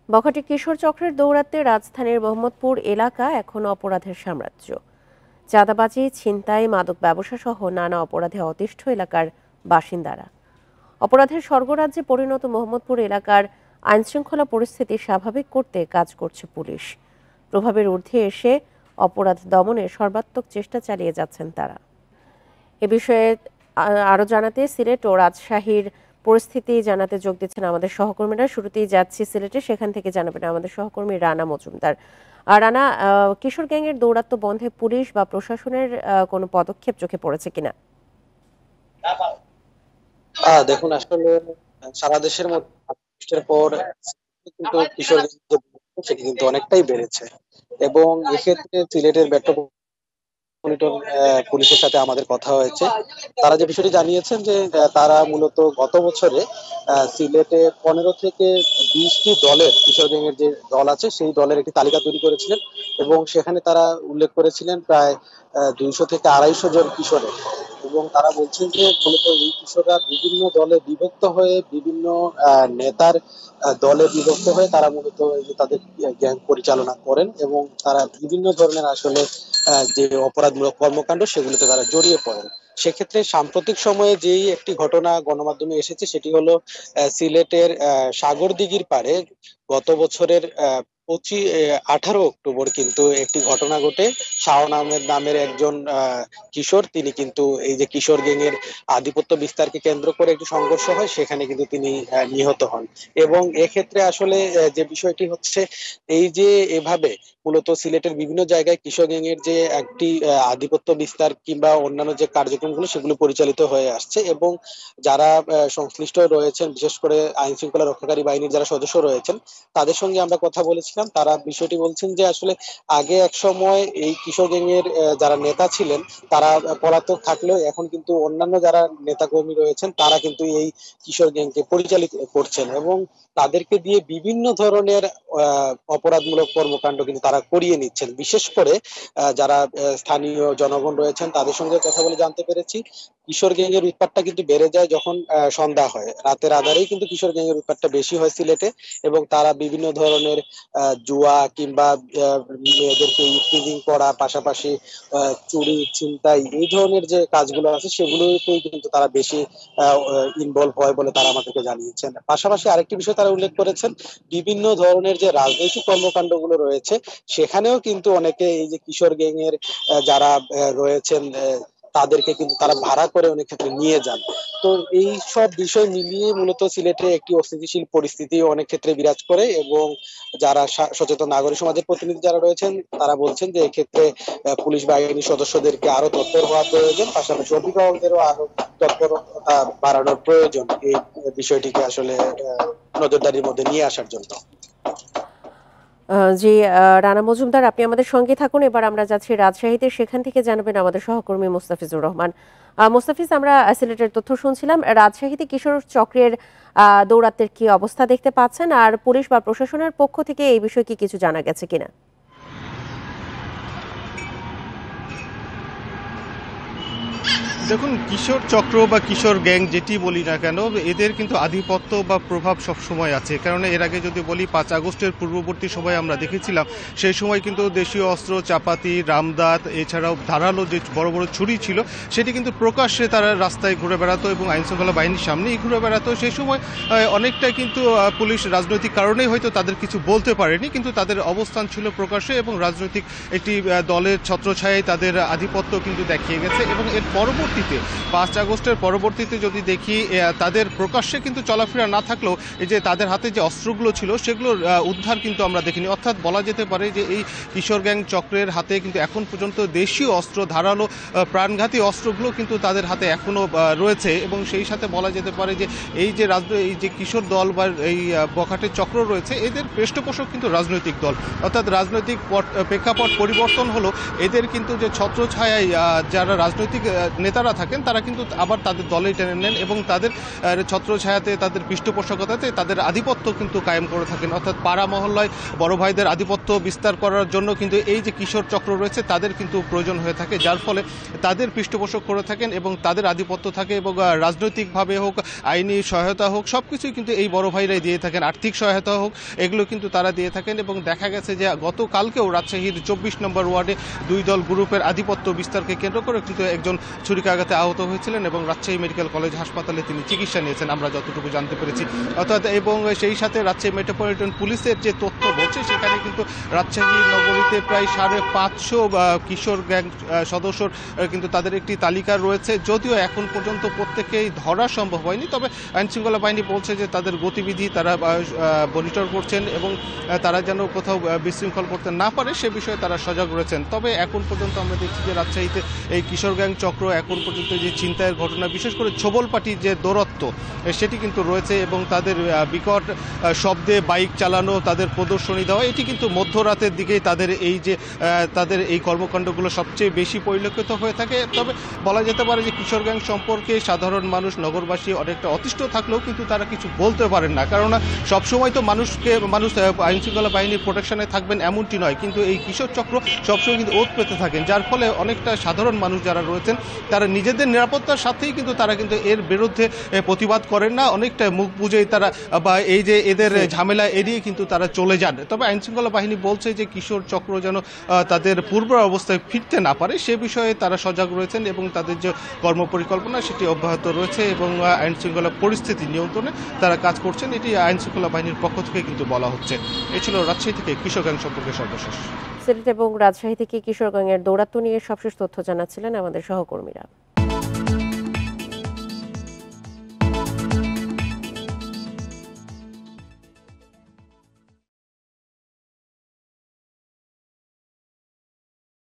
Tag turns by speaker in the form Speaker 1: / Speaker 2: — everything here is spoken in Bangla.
Speaker 1: বখাটে কিশোর চক্রের দৌরাত্ম্যে রাজধানীর মোহাম্মদপুর এলাকা এখন অপরাধের সাম্রাজ্য। চাঁদাবাজি, ছিনতাই, মাদক ব্যবসা সহ নানা অপরাধে অতিষ্ঠ এলাকার বাসিন্দারা। অপরাধের স্বর্গরাজ্যে পরিণত মোহাম্মদপুর এলাকার আইনশৃঙ্খলা পরিস্থিতি স্বাভাবিক করতে কাজ করছে পুলিশ। প্রভাবের ঊর্ধ্বে এসে অপরাধ দমনে সর্বাত্মক চেষ্টা চালিয়ে যাচ্ছেন তারা। এ বিষয়ে আরো জানাতে সিলেট ও রাজশাহীর পরিস্থিতি জানাতে যোগ দিচ্ছেন আমাদের সহকর্মীরা। শুরুতেই যাচ্ছি সিলেটে, সেখান থেকে জানাবেন আমাদের সহকর্মী রানা মজুমদার। আর রানা, কিশোর গ্যাংয়ের দৌরাত্ম্য বন্ধে পুলিশ বা প্রশাসনের কোনো পদক্ষেপ চোখে পড়েছে কিনা?
Speaker 2: দেখুন, আসলে সারা দেশের মধ্যে পর কিন্তু কিশোর সেটি কিন্তু অনেকটাই বেড়েছে। এবং এক্ষেত্রে সিলেটের মেট্রোপলিটন পুলিশের সাথে আমাদের কথা হয়েছে। তারা যে বিষয়টি জানিয়েছেন যে তারা মূলত গত বছরে সিলেটে 15 থেকে 20টি দলের কিশোর গ্যাংয়ের যে দল আছে সেই দলের একটি তালিকা তৈরি করেছিলেন। এবং সেখানে তারা উল্লেখ করেছিলেন প্রায় 200 থেকে 250 জন কিশোরের। এবং তারা বলছেন যে মূলত এই কিশোররা বিভিন্ন দলে বিভক্ত হয়ে বিভিন্ন নেতার দলে বিভক্ত হয়ে তারা মূলত এই যে তাদের গ্যাং পরিচালনা করেন এবং তারা বিভিন্ন ধরনের আসলে যে অপরাধমূলক কর্মকাণ্ড সেগুলোতে তারা জড়িয়ে পড়েন। সেক্ষেত্রে সাম্প্রতিক সময়ে যেই একটি ঘটনা গণমাধ্যমে এসেছে সেটি হলো সিলেটের সাগরদিঘির পাড়ে গত বছরের 18 অক্টোবর কিন্তু একটি ঘটনা ঘটে। শাওন আহমেদ নামের একজন কিশোর, তিনি কিন্তু এই যে কিশোর গ্যাং এর আধিপত্য বিস্তারকে কেন্দ্র করে একটি সংঘর্ষ হয়, সেখানে কিন্তু তিনি নিহত হন। এবং এক্ষেত্রে আসলে যে বিষয়টি হচ্ছে, এই যে এভাবে মূলত সিলেটের বিভিন্ন জায়গায় কিশোর গ্যাং এর যে একটি আধিপত্য বিস্তার কিংবা অন্যান্য যে কার্যক্রমগুলো সেগুলো পরিচালিত হয়ে আসছে। এবং যারা সংশ্লিষ্ট রয়েছেন, বিশেষ করে আইন শৃঙ্খলা রক্ষাকারী বাহিনীর যারা সদস্য রয়েছেন, তাদের সঙ্গে আমরা কথা বলেছিলাম। তারা বিষয়টি বলছেন যে আসলে আগে এক সময় এই কিশোর গ্যাং এর যারা নেতা ছিলেন তারা পলাতক থাকলেও এখন কিন্তু অন্যান্য যারা নেতাকর্মী রয়েছেন তারা কিন্তু এই কিশোর গ্যাংকে পরিচালিত করছেন এবং তাদেরকে দিয়ে বিভিন্ন ধরনের অপরাধমূলক কর্মকাণ্ড কিন্তু তারা করিয়ে নিচ্ছেন। বিশেষ করে যারা স্থানীয় জনগণ রয়েছেন তাদের সঙ্গে কথা বলে জানতে পেরেছি কিশোর গ্যাং এর উৎপাতটা কিন্তু বেড়ে যায় যখন সন্ধ্যা হয়। রাতের আধারেই কিন্তু কিশোর গ্যাং এর উৎপাতটা বেশি হয় সিলেটে। এবং তারা বিভিন্ন ধরনের জুয়া কিংবা মেয়েদেরকে ইভটিজিং করা, পাশাপাশি চুরি, ছিনতাই, এই ধরনের যে কাজগুলো আছে সেগুলোতেই কিন্তু তারা বেশি ইনভলভ হয় বলে তারা আমাদেরকে জানিয়েছেন। পাশাপাশি আরেকটি বিষয় তারা উল্লেখ করেছেন, বিভিন্ন ধরনের যে রাজনৈতিক কর্মকাণ্ড গুলো রয়েছে সেখানেও কিন্তু অনেকে এই যে কিশোর গ্যাং এর যারা রয়েছেন তাদেরকে কিন্তু তারা ভাড়া করে অনেক ক্ষেত্রে নিয়ে যান। তো এই সব বিষয় মিলিয়ে মূলত সিলেটে একটি অস্থিতিশীল পরিস্থিতি অনেক ক্ষেত্রে বিরাজ করে। এবং যারা সচেতন নাগরিক সমাজের প্রতিনিধি যারা রয়েছেন তারা বলছেন যে এক্ষেত্রে পুলিশ বাহিনীর সদস্যদেরকে আরো তৎপর হওয়া প্রয়োজন, পাশাপাশি অভিভাবকদেরও আরো তৎপরতা বাড়ানোর প্রয়োজন এই বিষয়টিকে আসলে নজরদারির মধ্যে নিয়ে আসার জন্য।
Speaker 1: জি, রানা মজুমদার, আপনি আমাদের সঙ্গে থাকুন। এবার আমরা যাচ্ছি রাজশাহীতে, সেখান থেকে জানাবেন আমাদের সহকর্মী মোস্তাফিজুর রহমান। মোস্তাফিজ, আমরা সিলেটের তথ্য শুনছিলাম। রাজশাহীতে কিশোর চক্রের দৌরাত্ম্যের কি অবস্থা দেখতে পাচ্ছেন, আর পুলিশ বা প্রশাসনের পক্ষ থেকে এই বিষয়ে কি কিছু জানা গেছে কিনা?
Speaker 3: দেখুন, কিশোর চক্র বা কিশোর গ্যাং যেটি বলি না কেন, এদের কিন্তু আধিপত্য বা প্রভাব সব সময় আছে। কারণ এর আগে যদি বলি 5 আগস্টের পূর্ববর্তী সময় আমরা দেখেছিলাম, সেই সময় কিন্তু দেশীয় অস্ত্র, চাপাতি, রামদাত, এছাড়াও ধারালো যে বড় বড় ছুরি ছিল সেটি কিন্তু প্রকাশ্যে তারা রাস্তায় ঘুরে বেড়াতো এবং আইনশৃঙ্খলা বাহিনীর সামনেই ঘুরে বেড়াতো। সেই সময় অনেকটাই কিন্তু পুলিশ রাজনৈতিক কারণেই হয়তো তাদের কিছু বলতে পারেনি, কিন্তু তাদের অবস্থান ছিল প্রকাশ্যে এবং রাজনৈতিক একটি দলের ছত্রছায়ায় তাদের আধিপত্য কিন্তু দেখিয়ে গেছে। এবং এর পরবর্তীতে 5 আগস্টের পরবর্তীতে যদি দেখি, তাদের প্রকাশ্যে কিন্তু চলাফেরা না থাকলেও এই যে তাদের হাতে যে অস্ত্রগুলো ছিল সেগুলোর উদ্ধার কিন্তু আমরা দেখিনি। অর্থাৎ বলা যেতে পারে যে এই কিশোর গ্যাং চক্রের হাতে কিন্তু এখন পর্যন্ত দেশীয় অস্ত্র, ধারালো প্রাণঘাতী অস্ত্রগুলো কিন্তু তাদের হাতে এখনো রয়েছে। এবং সেই সাথে বলা যেতে পারে যে এই যে কিশোর দল বা এই বখাটের চক্র রয়েছে, এদের পৃষ্ঠপোষক কিন্তু রাজনৈতিক দল। অর্থাৎ রাজনৈতিক প্রেক্ষাপট পরিবর্তন হলো, এদের কিন্তু যে ছত্রছায়ায় যারা রাজনৈতিক নেতারা নেতারা থাকেন তারা কিন্তু আবার তাদের দলেই টেনে নেন এবং তাদের ছত্রছায়াতে, তাদের পৃষ্ঠপোষকতাতে তাদের আধিপত্য কিন্তু কায়েম করে থাকেন। অর্থাৎ পাড়া মহল্লায় বড় ভাইদের আধিপত্য বিস্তার করার জন্য কিন্তু এই যে কিশোর চক্র রয়েছে তাদের কিন্তু প্রয়োজন হয়ে থাকে, যার ফলে তাদের পৃষ্ঠপোষক করে থাকেন এবং তাদের আধিপত্য থাকে এবং রাজনৈতিকভাবে হোক, আইনি সহায়তা হোক, সবকিছুই কিন্তু এই বড় ভাইরাই দিয়ে থাকেন। আর্থিক সহায়তা হোক, এগুলো কিন্তু তারা দিয়ে থাকেন। এবং দেখা গেছে যে গতকালকেও রাজশাহীর 24 নম্বর ওয়ার্ডে দুই দল গ্রুপের আধিপত্য বিস্তারকে কেন্দ্র করে কিন্তু একজন ছুরিকাঘাতে আহত হয়েছিলেন এবং রাজশাহী মেডিকেল কলেজ হাসপাতালে তিনি চিকিৎসা নিয়েছেন, আমরা যতটুকু জানতে পেরেছি। অর্থাৎ এবং সেই সাথে রাজশাহী মেট্রোপলিটন পুলিশের যে তথ্য বলছে সেখানে কিন্তু রাজশাহী নগরীতে প্রায় 550 কিশোর গ্যাং সদস্যর কিন্তু তাদের একটি তালিকা রয়েছে। যদিও এখন পর্যন্ত প্রত্যেকেই ধরা সম্ভব হয়নি, তবে আইনশৃঙ্খলা বাহিনী বলছে যে তাদের গতিবিধি তারা মনিটর করছেন এবং তারা যেন কোথাও বিশৃঙ্খল করতে না পারে সে বিষয়ে তারা সজাগ রয়েছেন। তবে এখন পর্যন্ত আমরা দেখছি যে রাজশাহীতে এই কিশোর গ্যাং চক্র এখন পর্যন্ত যে ছিনতাইয়ের ঘটনা, বিশেষ করে ছোবলপাটির যে দৌরত্ব সেটি কিন্তু রয়েছে এবং তাদের বিকট শব্দে বাইক চালানো, তাদের প্রদর্শনী দেওয়া, এটি কিন্তু মধ্যরাতের দিকেই তাদের এই কর্মকাণ্ডগুলো সবচেয়ে বেশি পরিলক্ষিত হয়ে থাকে। তবে বলা যেতে পারে যে কিশোর গ্যাং সম্পর্কে সাধারণ মানুষ, নগরবাসী অনেকটা অতিষ্ঠ থাকলেও কিন্তু তারা কিছু বলতে পারেন না, কেননা সবসময় তো মানুষ আইনশৃঙ্খলা বাহিনীর প্রোটেকশনে থাকবেন এমনটি নয়, কিন্তু এই কিশোর চক্র সবসময় কিন্তু ওত পেতে থাকেন, যার ফলে অনেকটা সাধারণ মানুষ যারা রয়েছেন তারা নিজেদের নিরাপত্তার সাথেই কিন্তু তারা কিন্তু এর বিরুদ্ধে প্রতিবাদ করেন না, অনেকটা মুখ বুঝেই তারা বা এই যে এদের ঝামেলা এড়িয়ে কিন্তু তারা চলে যান। তবে আইনশৃঙ্খলা বাহিনী বলছে যে কিশোর চক্র যেন তাদের পূর্ব অবস্থায় ফিরতে না পারে সে বিষয়ে তারা সজাগ রয়েছেন এবং তাদের যে কর্মপরিকল্পনা সেটি অব্যাহত রয়েছে এবং আইনশৃঙ্খলা পরিস্থিতি নিয়ন্ত্রণে তারা কাজ করছেন, এটি আইনশৃঙ্খলা বাহিনীর পক্ষ থেকে কিন্তু বলা হচ্ছে। এই ছিল রাজশাহী থেকে কিশোর গ্যাং সম্পর্কে সর্বশেষ।
Speaker 1: সিলেট এবং রাজশাহী থেকে কিশোর গ্যাংয়ের দৌরাত্ম্য নিয়ে সবশেষ তথ্য জানাচ্ছিলেন আমাদের সহকর্মীরা।